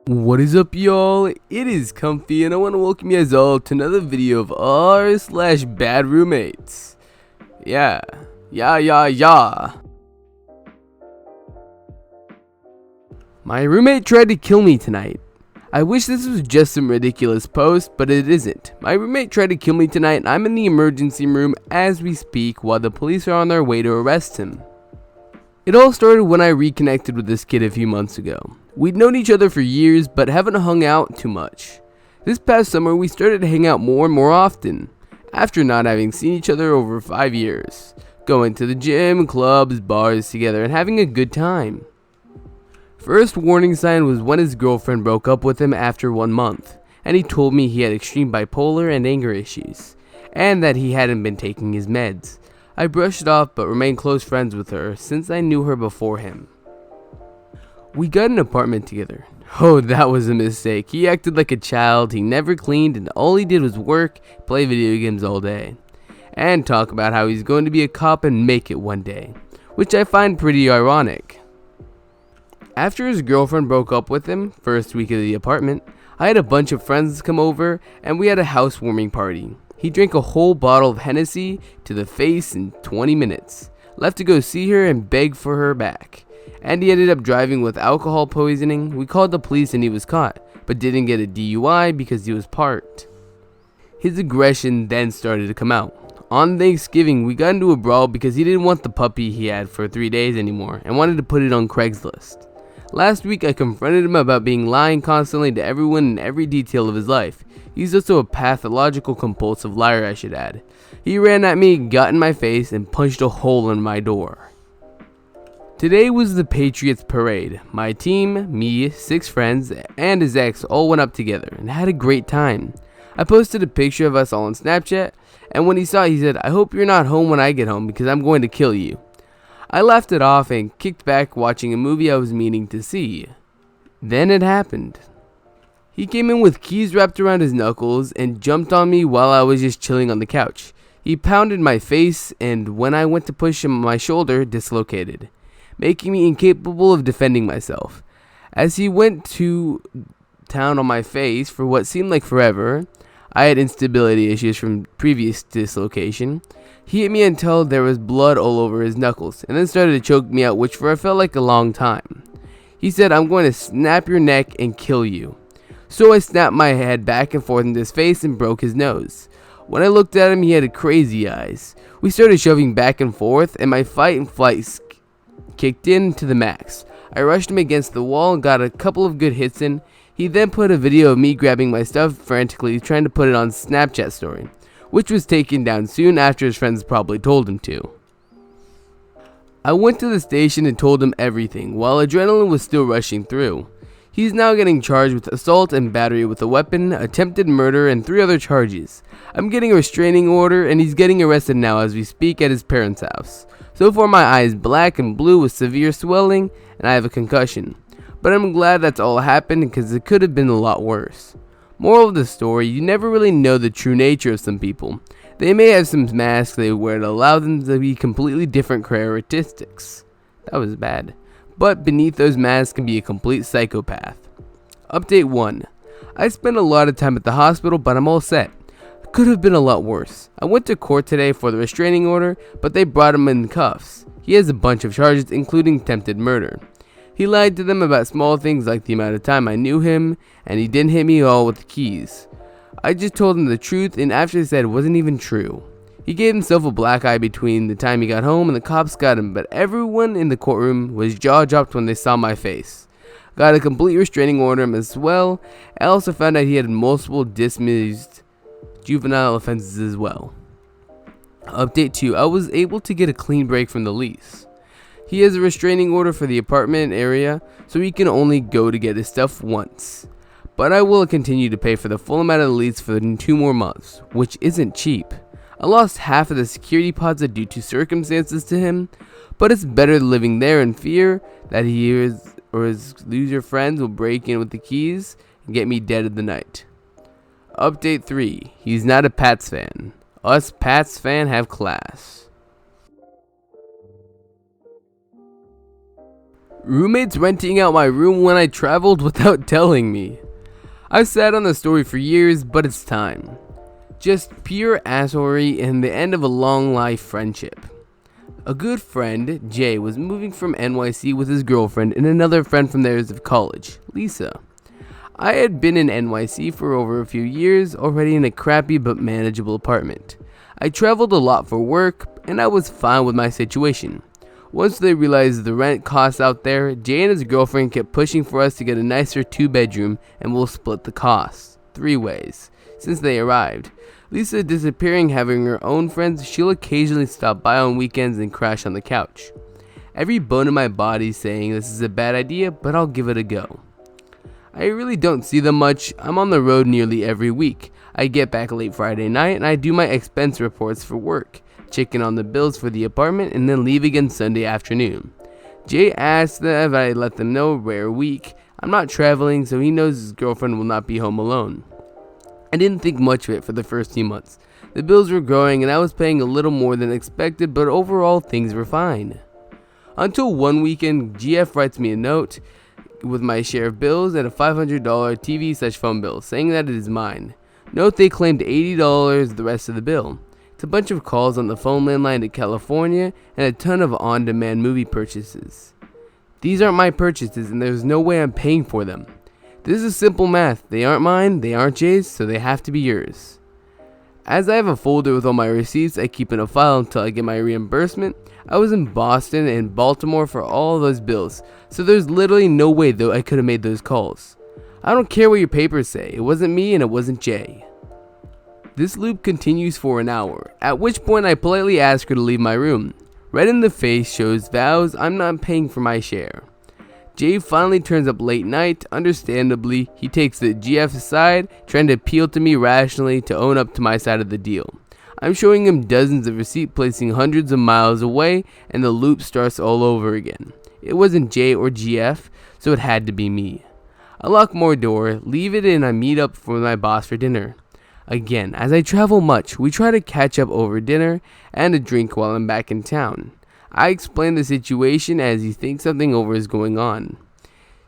What is up, y'all? It is Comfy, and I want to welcome you guys all to another video of r/BadRoomates. Yeah. My roommate tried to kill me tonight. I wish this was just some ridiculous post, but it isn't. My roommate tried to kill me tonight, and I'm in the emergency room as we speak while the police are on their way to arrest him. It all started when I reconnected with this kid a few months ago. We'd known each other for years, but haven't hung out too much. This past summer, we started to hang out more and more often, after not having seen each other over 5 years. Going to the gym, clubs, bars together, and having a good time. First warning sign was when his girlfriend broke up with him after 1 month, and he told me he had extreme bipolar and anger issues, and that he hadn't been taking his meds. I brushed it off but remained close friends with her since I knew her before him. We got an apartment together. Oh, that was a mistake. He acted like a child, he never cleaned, and all he did was work, play video games all day, and talk about how he's going to be a cop and make it one day, which I find pretty ironic. After his girlfriend broke up with him, first week of the apartment, I had a bunch of friends come over and we had a housewarming party. He drank a whole bottle of Hennessy to the face in 20 minutes, left to go see her and beg for her back. And he ended up driving with alcohol poisoning. We called the police and he was caught, but didn't get a DUI because he was parked. His aggression then started to come out. On Thanksgiving, we got into a brawl because he didn't want the puppy he had for 3 days anymore and wanted to put it on Craigslist. Last week, I confronted him about being lying constantly to everyone in every detail of his life. He's also a pathological compulsive liar, I should add. He ran at me, got in my face, and punched a hole in my door. Today was the Patriots parade. My team, me, 6 friends, and his ex all went up together and had a great time. I posted a picture of us all on Snapchat, and when he saw it, he said, "I hope you're not home when I get home because I'm going to kill you." I laughed it off and kicked back watching a movie I was meaning to see. Then it happened. He came in with keys wrapped around his knuckles and jumped on me while I was just chilling on the couch. He pounded my face, and when I went to push him, my shoulder dislocated, making me incapable of defending myself. As he went to town on my face for what seemed like forever, I had instability issues from previous dislocation. He hit me until there was blood all over his knuckles, and then started to choke me out, which for felt like a long time. He said, "I'm going to snap your neck and kill you." So I snapped my head back and forth in his face and broke his nose. When I looked at him, he had crazy eyes. We started shoving back and forth, and my fight and flight kicked in to the max. I rushed him against the wall and got a couple of good hits in. He then put a video of me grabbing my stuff frantically, trying to put it on Snapchat story, which was taken down soon after his friends probably told him to. I went to the station and told him everything, while adrenaline was still rushing through. He's now getting charged with assault and battery with a weapon, attempted murder, and 3 other charges. I'm getting a restraining order, and he's getting arrested now as we speak at his parents' house. So far my eye is black and blue with severe swelling, and I have a concussion. But I'm glad that's all happened because it could have been a lot worse. Moral of the story, you never really know the true nature of some people. They may have some masks they wear to allow them to be completely different characteristics. That was bad. But beneath those masks can be a complete psychopath. Update 1. I spent a lot of time at the hospital, but I'm all set. Could have been a lot worse. I went to court today for the restraining order, but they brought him in cuffs. He has a bunch of charges, including attempted murder. He lied to them about small things like the amount of time I knew him, and he didn't hit me at all with the keys. I just told him the truth, and after he said it wasn't even true. He gave himself a black eye between the time he got home and the cops got him, but everyone in the courtroom was jaw-dropped when they saw my face. Got a complete restraining order as well. I also found out he had multiple dismissed juvenile offenses as well. Update 2. I was able to get a clean break from the lease. He has a restraining order for the apartment area, so he can only go to get his stuff once. But I will continue to pay for the full amount of the lease for 2 more months, which isn't cheap. I lost half of the security deposit due to circumstances to him, but it's better living there in fear that his loser friends will break in with the keys and get me dead of the night. Update 3. He's not a Pats fan. Us Pats fan have class. Roommates renting out my room when I traveled without telling me. I've sat on the story for years, but it's time. Just pure assholery and the end of a long life friendship. A good friend, Jay, was moving from NYC with his girlfriend and another friend from theirs of college, Lisa. I had been in NYC for over a few years, already in a crappy but manageable apartment. I traveled a lot for work, and I was fine with my situation. Once they realized the rent costs out there, Jay and his girlfriend kept pushing for us to get a nicer 2-bedroom and we'll split the costs, 3 ways, since they arrived. Lisa disappearing, having her own friends, she'll occasionally stop by on weekends and crash on the couch. Every bone in my body saying this is a bad idea, but I'll give it a go. I really don't see them much. I'm on the road nearly every week. I get back late Friday night and I do my expense reports for work, checking on the bills for the apartment, and then leave again Sunday afternoon. Jay asked them if I let them know rare week. I'm not traveling, so he knows his girlfriend will not be home alone. I didn't think much of it for the first few months. The bills were growing and I was paying a little more than expected, but overall things were fine. Until one weekend, GF writes me a note with my share of bills and a $500 TV/phone bill, saying that it is mine. Note they claimed $80 the rest of the bill. It's a bunch of calls on the phone landline to California and a ton of on-demand movie purchases. These aren't my purchases and there's no way I'm paying for them. This is simple math. They aren't mine, they aren't Jay's, so they have to be yours. As I have a folder with all my receipts I keep in a file until I get my reimbursement, I was in Boston and Baltimore for all those bills, so there's literally no way though I could have made those calls. I don't care what your papers say, it wasn't me and it wasn't Jay. This loop continues for an hour, at which point I politely ask her to leave my room. Red in the face shows vows I'm not paying for my share. Jay finally turns up late night. Understandably, he takes the GF aside, trying to appeal to me rationally to own up to my side of the deal. I'm showing him dozens of receipts placing hundreds of miles away, and the loop starts all over again. It wasn't Jay or GF, so it had to be me. I lock my door, leave it, and I meet up with my boss for dinner. Again, as I travel much, we try to catch up over dinner and a drink while I'm back in town. I explain the situation as he thinks something over is going on.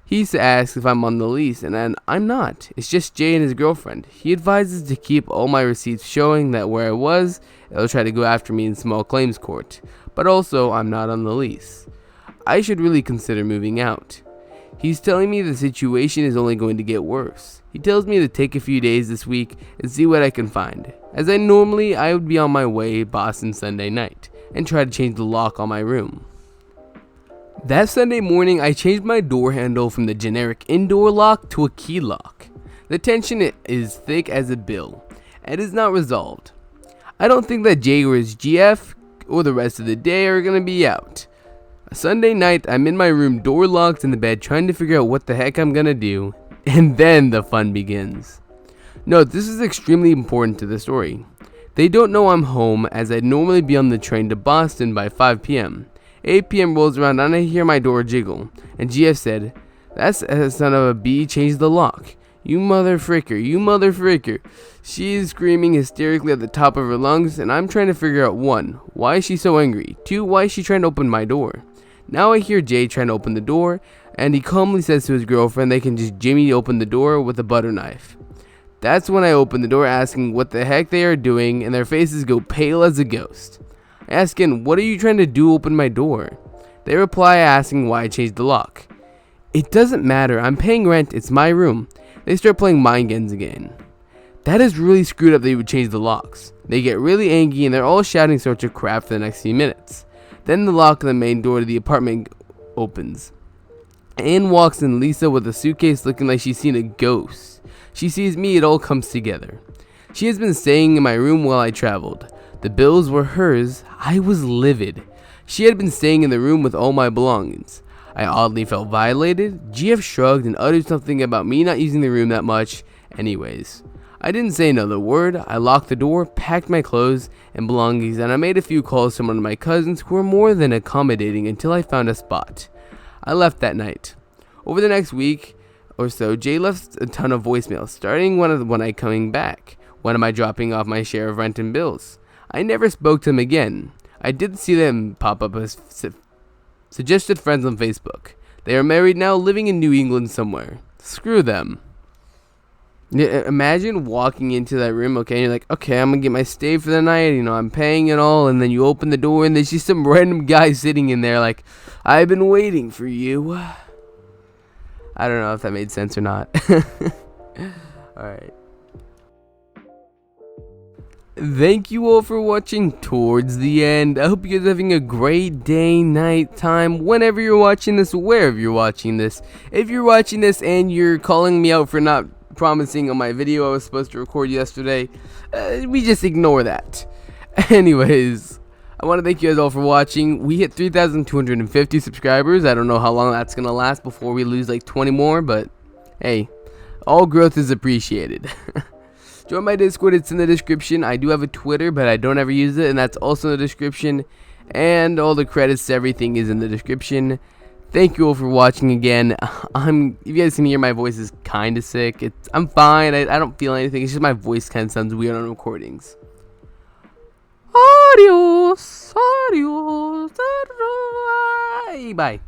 He asks if I'm on the lease, and then I'm not. It's just Jay and his girlfriend. He advises to keep all my receipts showing that where I was, they'll try to go after me in small claims court. But also, I'm not on the lease. I should really consider moving out. He's telling me the situation is only going to get worse. He tells me to take a few days this week and see what I can find, as I would be on my way Boston Sunday night and try to change the lock on my room. That Sunday morning, I changed my door handle from the generic indoor lock to a key lock. The tension is thick as a bill, and is not resolved. I don't think that Jay or his GF or the rest of the day are gonna be out. Sunday night, I'm in my room, door locked in the bed, trying to figure out what the heck I'm gonna do, and then the fun begins. Note, this is extremely important to the story. They don't know I'm home, as I'd normally be on the train to Boston by 5 p.m. 8 p.m. rolls around and I hear my door jiggle, and GF said, "That's a son of a B, change the lock. You mother fricker, you mother fricker." She is screaming hysterically at the top of her lungs, and I'm trying to figure out 1, why is she so angry? 2, why is she trying to open my door? Now I hear Jay trying to open the door, and he calmly says to his girlfriend they can just jimmy open the door with a butter knife. That's when I open the door asking what the heck they are doing, and their faces go pale as a ghost. I ask again, "What are you trying to do, open my door?" They reply asking why I changed the lock. "It doesn't matter, I'm paying rent, it's my room." They start playing mind games again. That is really screwed up they would change the locks. They get really angry and they're all shouting sorts of crap for the next few minutes. Then the lock on the main door to the apartment opens. In walks in Lisa with a suitcase looking like she's seen a ghost. She sees me, it all comes together. She has been staying in my room while I traveled. The bills were hers. I was livid. She had been staying in the room with all my belongings. I oddly felt violated. GF shrugged and uttered something about me not using the room that much. Anyways, I didn't say another word. I locked the door, packed my clothes and belongings, and I made a few calls to one of my cousins who were more than accommodating until I found a spot. I left that night. Over the next week or so, Jay left a ton of voicemails, starting when I coming back. When am I dropping off my share of rent and bills? I never spoke to him again. I did see them pop up as suggested friends on Facebook. They are married now, living in New England somewhere. Screw them. Yeah, imagine walking into that room, okay, and you're like, okay, I'm gonna get my stay for the night, you know, I'm paying it all, and then you open the door and there's just some random guy sitting in there like, I've been waiting for you. I don't know if that made sense or not. Alright. Thank you all for watching towards the end. I hope you guys are having a great day, night, time, whenever you're watching this, wherever you're watching this. If you're watching this and you're calling me out for not promising on my video I was supposed to record yesterday, we just ignore that. Anyways, I want to thank you guys all for watching. We hit 3,250 subscribers. I don't know how long that's gonna last before we lose like 20 more, but hey, all growth is appreciated. Join my Discord, it's in the description. I do have a Twitter, but I don't ever use it, and that's also in the description. And all the credits to everything is in the description. Thank you all for watching again. If you guys can hear, my voice is kind of sick. I'm fine. I don't feel anything. It's just my voice kind of sounds weird on recordings. Adios. Adios. Bye.